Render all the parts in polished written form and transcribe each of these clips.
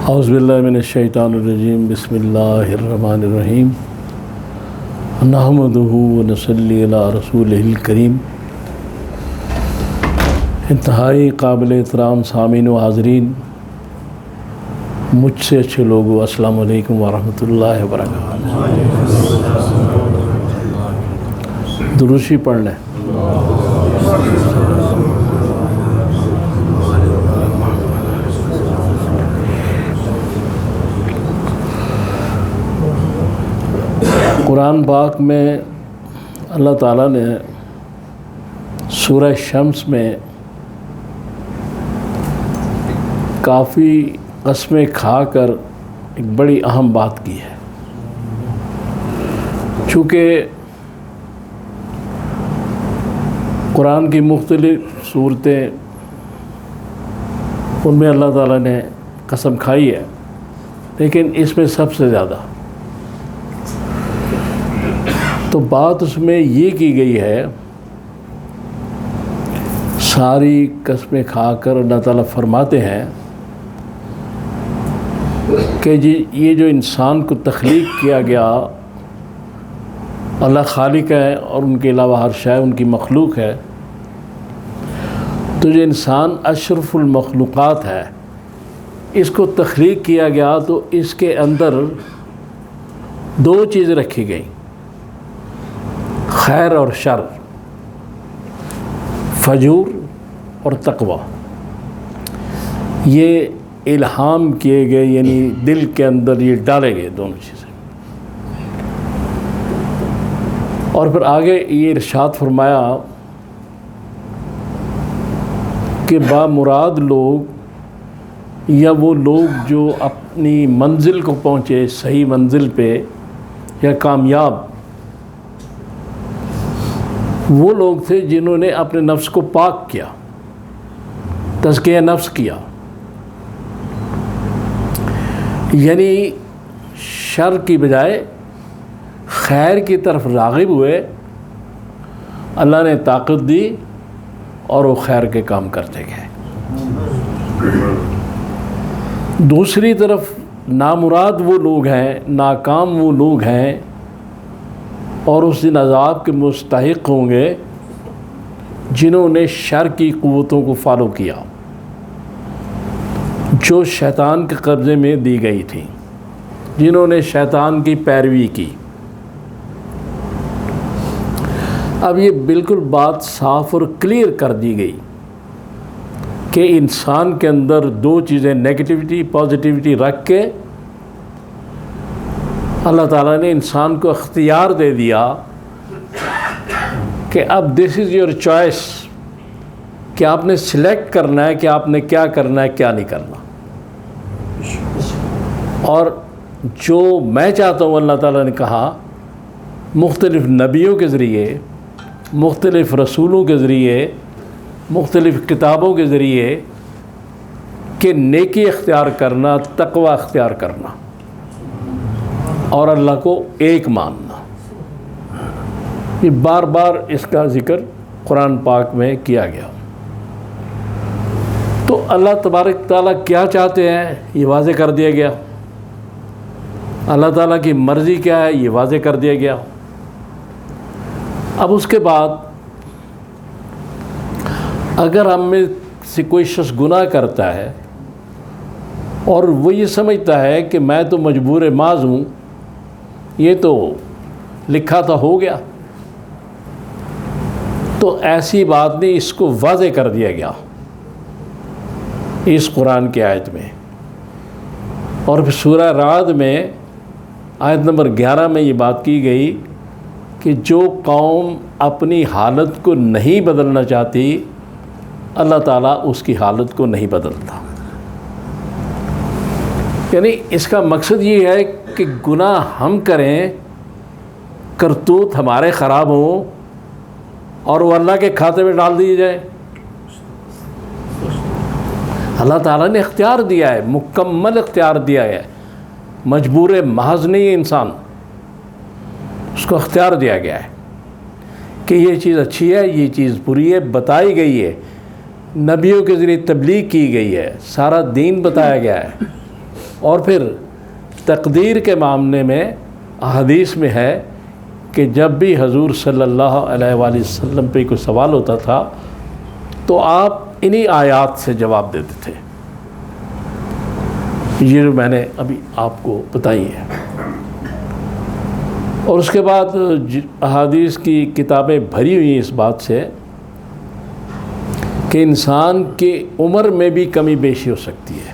اعوذ باللہ من الشیطان الرجیم بسم اللہ الرحمن الرحیم نحمدہ ونصلی علی رسولہ الکریم۔ انتہائی قابل احترام سامعین و حاضرین، مجھ سے اچھے لوگوں، السلام علیکم ورحمۃ اللہ وبرکاتہ۔ دروشی پڑھ لیں۔ قرآن پاک میں اللہ تعالیٰ نے سورہ شمس میں کافی قسمیں کھا کر ایک بڑی اہم بات کی ہے۔ چونکہ قرآن کی مختلف صورتیں ان میں اللہ تعالیٰ نے قسم کھائی ہے، لیکن اس میں سب سے زیادہ تو بات اس میں یہ کی گئی ہے، ساری قسمیں کھا کر اللہ تعالیٰ فرماتے ہیں کہ جی یہ جو انسان کو تخلیق کیا گیا، اللہ خالق ہے اور ان کے علاوہ ہر شے ان کی مخلوق ہے، تو جو انسان اشرف المخلوقات ہے، اس کو تخلیق کیا گیا تو اس کے اندر دو چیزیں رکھی گئیں، خیر اور شر، فجور اور تقوی۔ یہ الہام کیے گئے، یعنی دل کے اندر یہ ڈالے گئے دونوں چیزیں۔ اور پھر آگے یہ ارشاد فرمایا کہ بامراد لوگ یا وہ لوگ جو اپنی منزل کو پہنچے، صحیح منزل پہ یا کامیاب، وہ لوگ تھے جنہوں نے اپنے نفس کو پاک کیا، تزکیہ نفس کیا، یعنی شر کی بجائے خیر کی طرف راغب ہوئے، اللہ نے طاقت دی اور وہ خیر کے کام کرتے گئے۔ دوسری طرف نامراد وہ لوگ ہیں، ناکام وہ لوگ ہیں اور اس دن عذاب کے مستحق ہوں گے جنہوں نے شر کی قوتوں کو فالو کیا، جو شیطان کے قبضے میں دی گئی تھی، جنہوں نے شیطان کی پیروی کی۔ اب یہ بالکل بات صاف اور کلیئر کر دی گئی کہ انسان کے اندر دو چیزیں، نیگیٹیوٹی پازیٹیوٹی رکھ کے اللہ تعالیٰ نے انسان کو اختیار دے دیا کہ اب دس از یور چوائس، کہ آپ نے سلیکٹ کرنا ہے کہ آپ نے کیا کرنا ہے، کیا نہیں کرنا۔ اور جو میں چاہتا ہوں، اللہ تعالیٰ نے کہا مختلف نبیوں کے ذریعے، مختلف رسولوں کے ذریعے، مختلف کتابوں کے ذریعے، کہ نیکی اختیار کرنا، تقوی اختیار کرنا اور اللہ کو ایک ماننا۔ یہ بار بار اس کا ذکر قرآن پاک میں کیا گیا۔ تو اللہ تبارک تعالیٰ کیا چاہتے ہیں یہ واضح کر دیا گیا، اللہ تعالیٰ کی مرضی کیا ہے یہ واضح کر دیا گیا۔ اب اس کے بعد اگر ہم میں سے کوئی شخص گناہ کرتا ہے اور وہ یہ سمجھتا ہے کہ میں تو مجبور محض ہوں، یہ تو لکھا تھا ہو گیا، تو ایسی بات نہیں، اس کو واضح کر دیا گیا اس قرآن کی آیت میں۔ اور پھر سورہ رعد میں آیت نمبر 11 میں یہ بات کی گئی کہ جو قوم اپنی حالت کو نہیں بدلنا چاہتی، اللہ تعالیٰ اس کی حالت کو نہیں بدلتا۔ یعنی اس کا مقصد یہ ہے کہ گناہ ہم کریں، کرتوت ہمارے خراب ہوں اور وہ اللہ کے کھاتے میں ڈال دیے جائے۔ اللہ تعالیٰ نے اختیار دیا ہے، مکمل اختیار دیا ہے، مجبور محض نہیں ہے انسان، اس کو اختیار دیا گیا ہے کہ یہ چیز اچھی ہے، یہ چیز بری ہے، بتائی گئی ہے، نبیوں کے ذریعے تبلیغ کی گئی ہے، سارا دین بتایا گیا ہے، اور پھر تقدیر کے معاملے میں احادیث میں ہے کہ جب بھی حضور صلی اللہ علیہ وآلہ وسلم پہ کوئی سوال ہوتا تھا تو آپ انہی آیات سے جواب دیتے تھے، یہ جو میں نے ابھی آپ کو بتائی ہے۔ اور اس کے بعد احادیث کی کتابیں بھری ہوئی ہیں اس بات سے کہ انسان کی عمر میں بھی کمی بیشی ہو سکتی ہے۔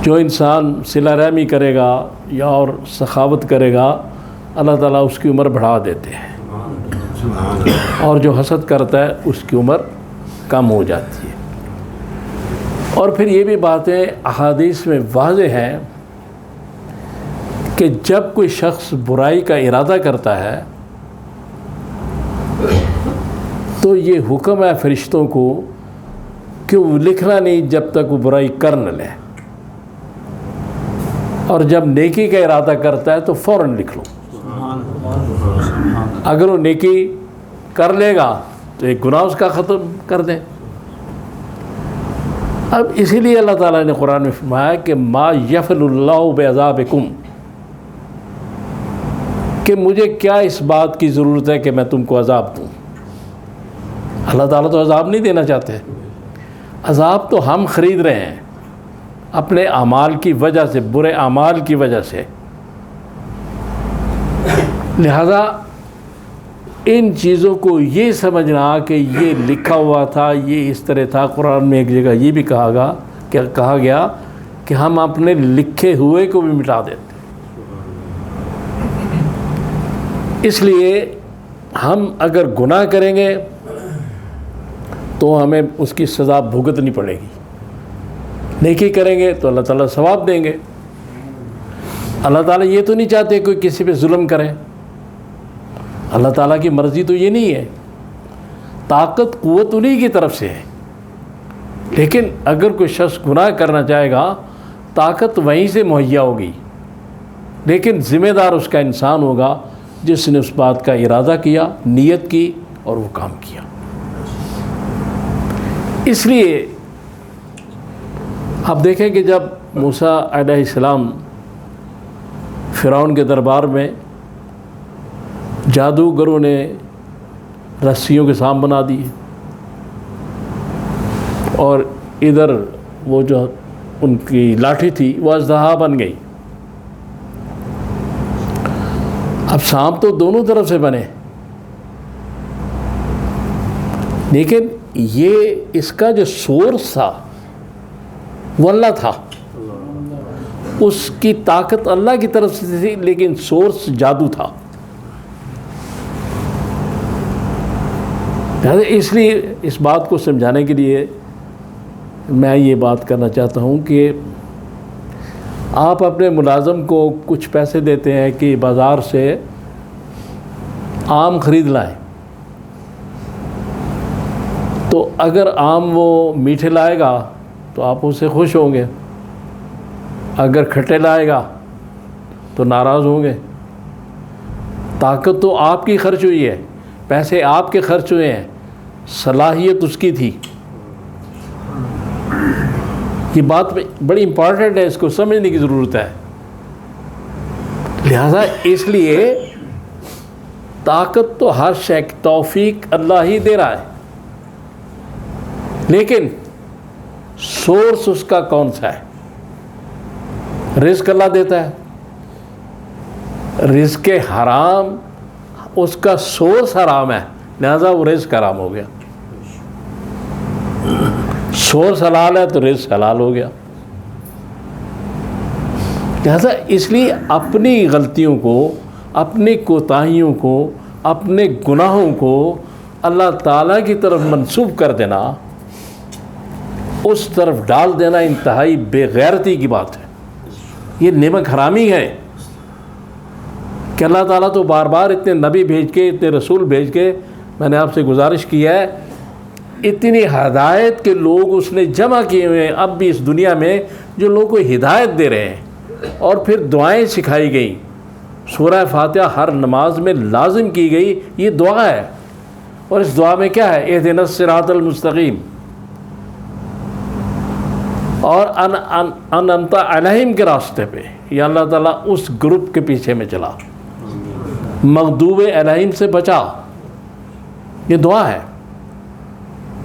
جو انسان صلہ رحمی کرے گا یا اور سخاوت کرے گا، اللہ تعالیٰ اس کی عمر بڑھا دیتے ہیں، اور جو حسد کرتا ہے اس کی عمر کم ہو جاتی ہے۔ اور پھر یہ بھی باتیں احادیث میں واضح ہیں کہ جب کوئی شخص برائی کا ارادہ کرتا ہے تو یہ حکم ہے فرشتوں کو کہ وہ لکھنا نہیں جب تک وہ برائی کر نہ لے، اور جب نیکی کا ارادہ کرتا ہے تو فوراً لکھ لو۔ اگر وہ نیکی کر لے گا تو ایک گناہ اس کا ختم کر دیں۔ اب اسی لیے اللہ تعالیٰ نے قرآن میں فرمایا کہ ما یفعل اللہ بعذابکم، کہ مجھے کیا اس بات کی ضرورت ہے کہ میں تم کو عذاب دوں۔ اللہ تعالیٰ تو عذاب نہیں دینا چاہتے، عذاب تو ہم خرید رہے ہیں اپنے اعمال کی وجہ سے، برے اعمال کی وجہ سے۔ لہذا ان چیزوں کو یہ سمجھنا کہ یہ لکھا ہوا تھا، یہ اس طرح تھا، قرآن میں ایک جگہ یہ بھی کہا گیا کہ ہم اپنے لکھے ہوئے کو بھی مٹا دیتے۔ اس لیے ہم اگر گناہ کریں گے تو ہمیں اس کی سزا بھگتنی پڑے گی، نیکی کریں گے تو اللہ تعالیٰ ثواب دیں گے۔ اللہ تعالیٰ یہ تو نہیں چاہتے کوئی کسی پہ ظلم کرے، اللہ تعالیٰ کی مرضی تو یہ نہیں ہے۔ طاقت قوت انہی کی طرف سے ہے، لیکن اگر کوئی شخص گناہ کرنا چاہے گا طاقت وہیں سے مہیا ہوگی، لیکن ذمہ دار اس کا انسان ہوگا جس نے اس بات کا ارادہ کیا، نیت کی اور وہ کام کیا۔ اس لیے آپ دیکھیں کہ جب موسیٰ علیہ السلام فرعون کے دربار میں جادوگروں نے رسیوں کے سام بنا دیے، اور ادھر وہ جو ان کی لاٹھی تھی وہ اژدہا بن گئی۔ اب سانپ تو دونوں طرف سے بنے، لیکن یہ اس کا جو سورس تھا وہ اللہ تھا، اس کی طاقت اللہ کی طرف سے تھی، لیکن سورس جادو تھا۔ اس لیے اس بات کو سمجھانے کے لیے میں یہ بات کرنا چاہتا ہوں کہ آپ اپنے ملازم کو کچھ پیسے دیتے ہیں کہ بازار سے آم خرید لائیں، تو اگر آم وہ میٹھے لائے گا تو آپ اس سے خوش ہوں گے، اگر کھٹے لائے گا تو ناراض ہوں گے۔ طاقت تو آپ کی خرچ ہوئی ہے، پیسے آپ کے خرچ ہوئے ہیں، صلاحیت اس کی تھی۔ یہ بات بڑی امپورٹنٹ ہے، اس کو سمجھنے کی ضرورت ہے۔ لہذا اس لیے طاقت تو ہر شے کی توفیق اللہ ہی دے رہا ہے، لیکن سورس اس کا کون سا ہے؟ رزق اللہ دیتا ہے، رزق حرام اس کا سورس حرام ہے، لہذا وہ رزق حرام ہو گیا۔ سورس حلال ہے تو رزق حلال ہو گیا۔ لہذا اس لیے اپنی غلطیوں کو، اپنی کوتاہیوں کو، اپنے گناہوں کو اللہ تعالیٰ کی طرف منسوب کر دینا، اس طرف ڈال دینا انتہائی بے غیرتی کی بات ہے۔ یہ نمک حرامی ہے کہ اللہ تعالیٰ تو بار بار اتنے نبی بھیج کے، اتنے رسول بھیج کے، میں نے آپ سے گزارش کی ہے، اتنی ہدایت کے لوگ اس نے جمع کیے ہوئے ہیں اب بھی اس دنیا میں، جو لوگوں کو ہدایت دے رہے ہیں، اور پھر دعائیں سکھائی گئیں۔ سورہ فاتحہ ہر نماز میں لازم کی گئی، یہ دعا ہے، اور اس دعا میں کیا ہے؟ اہدنا الصراط المستقیم، اور انعمت علیہم کے راستے پہ، یا اللہ تعالیٰ اس گروپ کے پیچھے میں چلا، مغضوب علیہم سے بچا، یہ دعا ہے۔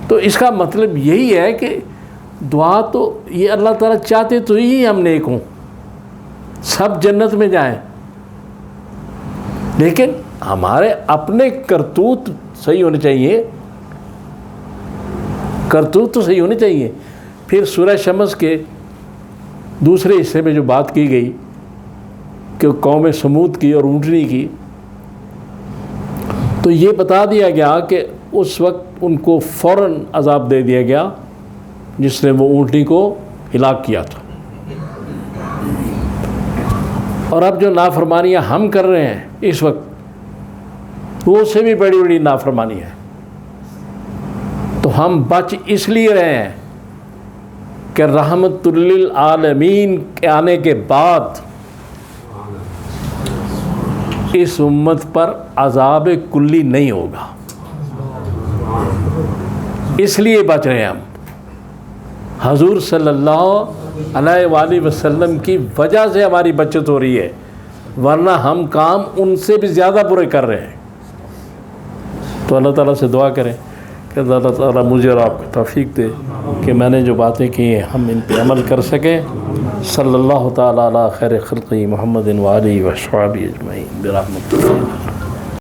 تو اس کا مطلب یہی ہے کہ دعا تو یہ اللہ تعالیٰ چاہتے تو ہی ہم نیک ہوں، سب جنت میں جائیں، لیکن ہمارے اپنے کرتوت صحیح ہونے چاہیے، کرتوت تو صحیح ہونے چاہیے۔ پھر سورہ شمس کے دوسرے حصے میں جو بات کی گئی کہ قوم سمود کی اور اونٹنی کی، تو یہ بتا دیا گیا کہ اس وقت ان کو فوراً عذاب دے دیا گیا جس نے وہ اونٹنی کو ہلاک کیا تھا۔ اور اب جو نافرمانیاں ہم کر رہے ہیں اس وقت، وہ اس سے بھی بڑی بڑی نافرمانی ہے۔ تو ہم بچ اس لیے رہے ہیں کہ رحمت للعالمین کے آنے کے بعد اس امت پر عذاب کلی نہیں ہوگا، اس لیے بچ رہے ہیں ہم۔ حضور صلی اللہ علیہ وآلہ وسلم کی وجہ سے ہماری بچت ہو رہی ہے، ورنہ ہم کام ان سے بھی زیادہ برے کر رہے ہیں۔ تو اللہ تعالیٰ سے دعا کریں کہ اللہ تعالیٰ مجھے اور آپ کو توفیق دے کہ میں نے جو باتیں کی ہیں ہم ان پہ عمل کر سکیں۔ صلی اللہ تعالیٰ علی خیر خلقہ محمد وآلہ وصحبہ اجمعین برحمتہ اللہ۔